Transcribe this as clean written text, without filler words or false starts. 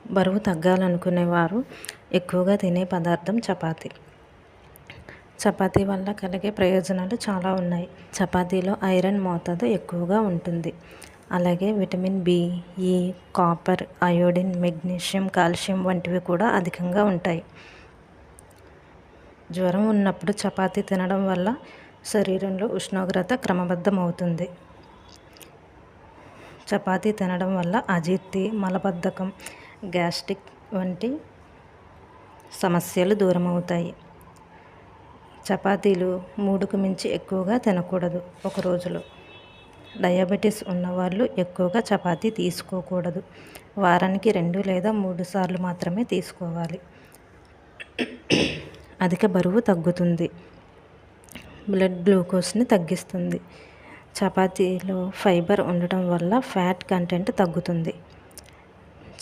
బరువు తగ్గాలనుకునేవారు ఎక్కువగా తినే పదార్థం చపాతీ. చపాతీ వల్ల కలిగే ప్రయోజనాలు చాలా ఉన్నాయి. చపాతీలో ఐరన్ మోతాదు ఎక్కువగా ఉంటుంది. అలాగే విటమిన్ బి, ఈ, కాపర్, అయోడిన్, మెగ్నీషియం, కాల్షియం వంటివి కూడా అధికంగా ఉంటాయి. జ్వరం ఉన్నప్పుడు చపాతీ తినడం వల్ల శరీరంలో ఉష్ణోగ్రత క్రమబద్ధమవుతుంది. చపాతీ తినడం వల్ల అజీర్తి, మలబద్ధకం, గ్యాస్ట్రిక్ వంటి సమస్యలు దూరమవుతాయి. చపాతీలు 3కు మించి ఎక్కువగా తినకూడదు ఒక రోజులో. డయాబెటీస్ ఉన్నవాళ్ళు ఎక్కువగా చపాతీ తీసుకోకూడదు. వారానికి 2 లేదా 3 సార్లు మాత్రమే తీసుకోవాలి. అధిక బరువు తగ్గుతుంది. బ్లడ్ గ్లూకోజ్ని తగ్గిస్తుంది. చపాతీలో ఫైబర్ ఉండటం వల్ల ఫ్యాట్ కంటెంట్ తగ్గుతుంది.